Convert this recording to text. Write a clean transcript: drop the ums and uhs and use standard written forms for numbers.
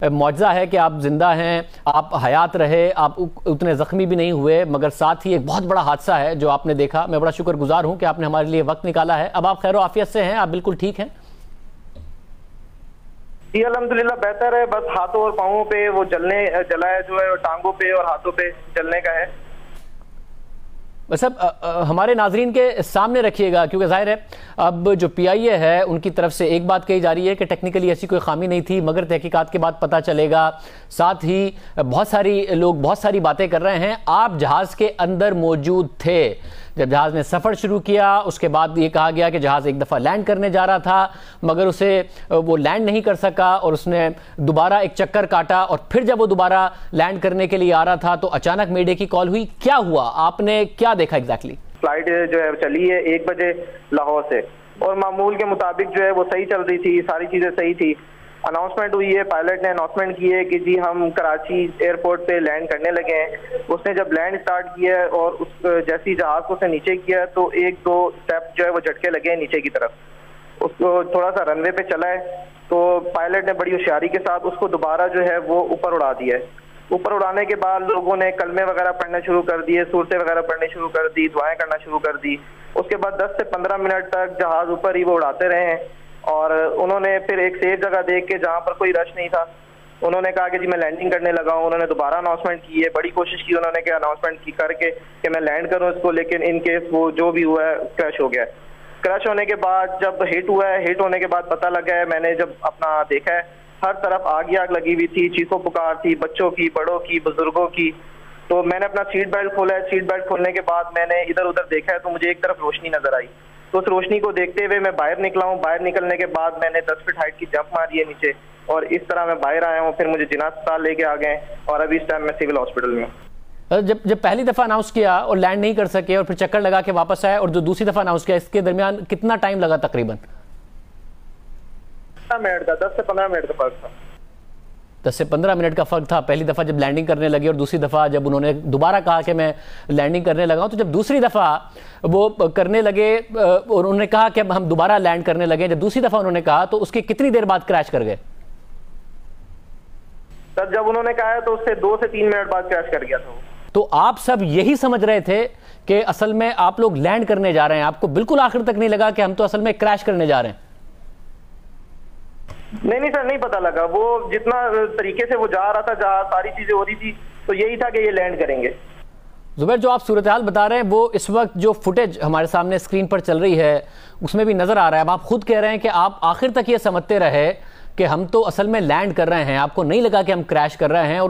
मौजज़ा है कि आप जिंदा हैं, आप हयात रहे, आप उतने ज़ख्मी भी नहीं हुए, मगर साथ ही एक बहुत बड़ा हादसा है जो आपने देखा। मैं बड़ा शुक्रगुजार हूं कि आपने हमारे लिए वक्त निकाला है। अब आप खैर आफियत से हैं, आप बिल्कुल ठीक हैं? जी अल्हम्दुलिल्लाह बेहतर है। बस हाथों और पाँवों पे वो जला है जो है, टांगों पे और हाथों पे जलने का है। बस अब हमारे नाजरीन के सामने रखिएगा, क्योंकि जाहिर है अब जो PIA है उनकी तरफ से एक बात कही जा रही है कि टेक्निकली ऐसी कोई खामी नहीं थी, मगर तहकीकात के बाद पता चलेगा। साथ ही बहुत सारी लोग बहुत सारी बातें कर रहे हैं। आप जहाज़ के अंदर मौजूद थे जब जहाज़ ने सफ़र शुरू किया, उसके बाद ये कहा गया कि जहाज़ एक दफ़ा लैंड करने जा रहा था, मगर उसे वो लैंड नहीं कर सका और उसने दोबारा एक चक्कर काटा, और फिर जब वो दोबारा लैंड करने के लिए आ रहा था तो अचानक मेडे की कॉल हुई। क्या हुआ, आपने क्या देखा एग्जैक्टली? फ्लाइट जो है चली है 1 बजे लाहौर से, और मामूल के मुताबिक जो है वो सही चल रही थी, सारी चीज़ें सही थी। अनाउंसमेंट हुई है, पायलट ने अनाउंसमेंट की है कि जी हम कराची एयरपोर्ट पे लैंड करने लगे हैं। उसने जब लैंड स्टार्ट किया और उस जैसी जहाज को उसने नीचे किया तो 1-2 स्टेप जो है वो झटके लगे नीचे की तरफ। उसको थोड़ा सा रनवे पे चला है तो पायलट ने बड़ी होशियारी के साथ उसको दोबारा जो है वो ऊपर उड़ा दिया है। ऊपर उड़ाने के बाद लोगों ने कलमे वगैरह पढ़ने शुरू कर दिए, सूरतें वगैरह पढ़ने शुरू कर दी, दुआएं करना शुरू कर दी। उसके बाद 10 से 15 मिनट तक जहाज ऊपर ही वो उड़ाते रहे हैं, और उन्होंने फिर एक सेफ जगह देख के जहाँ पर कोई रश नहीं था, उन्होंने कहा कि जी मैं लैंडिंग करने लगा हूँ। उन्होंने दोबारा अनाउंसमेंट की है, बड़ी कोशिश की उन्होंने कि अनाउंसमेंट की करके कि मैं लैंड करूँ इसको, लेकिन इन केस वो जो भी हुआ है क्रैश हो गया। क्रैश होने के बाद जब हिट हुआ है, हिट होने के बाद पता लगा है, मैंने जब अपना देखा है हर तरफ आग ही आग लगी हुई थी, चीखों पुकार थी, बच्चों की, बड़ों की, बुजुर्गों की। तो मैंने अपना सीट बेल्ट खोला है, सीट बेल्ट खोलने के बाद मैंने इधर उधर देखा है तो मुझे एक तरफ रोशनी नजर आई, तो उस रोशनी को देखते हुए मैं बाहर निकला हूँ। बाहर निकलने के बाद मैंने 10 फीट हाइट की जंप मारी है नीचे, और इस तरह मैं बाहर आया हूँ। फिर मुझे जिना अस्पताल लेके आ गए और अभी इस टाइम मैं सिविल हॉस्पिटल में हूँ। जब पहली दफ़ा अनाउंस किया और लैंड नहीं कर सके और फिर चक्कर लगा के वापस आए, और जो दूसरी दफ़ा अनाउंस किया, इसके दरमियान कितना टाइम लगा? तकरीबन 10 से 15 मिनट का फर्क था। 10 से 15 मिनट का फ़र्क था पहली दफ़ा जब लैंडिंग करने लगे, और दूसरी दफ़ा जब उन्होंने दोबारा कहा कि मैं लैंडिंग करने लगा हूं। तो जब दूसरी दफ़ा वो करने लगे और उन्होंने कहा कि अब हम दोबारा लैंड करने लगे, जब दूसरी दफ़ा उन्होंने कहा तो उसके कितनी देर बाद क्रैश कर गए? तब जब उन्होंने कहा तो उससे 2 से 3 मिनट बाद क्रैश कर गया था। तो आप सब यही समझ रहे थे कि असल में आप लोग लैंड करने जा रहे हैं? आपको बिल्कुल आखिर तक नहीं लगा कि हम तो असल में क्रैश करने जा रहे हैं? नहीं सर, नहीं पता लगा। वो जितना तरीके से वो जा रहा था, जहाँ सारी चीजें हो रही थी, तो यही था कि ये लैंड करेंगे। जुबैर, जो आप सूरत हाल बता रहे हैं वो इस वक्त जो फुटेज हमारे सामने स्क्रीन पर चल रही है उसमें भी नजर आ रहा है। अब आप खुद कह रहे हैं कि आप आखिर तक ये समझते रहे कि हम तो असल में लैंड कर रहे हैं, आपको नहीं लगा कि हम क्रैश कर रहे हैं, और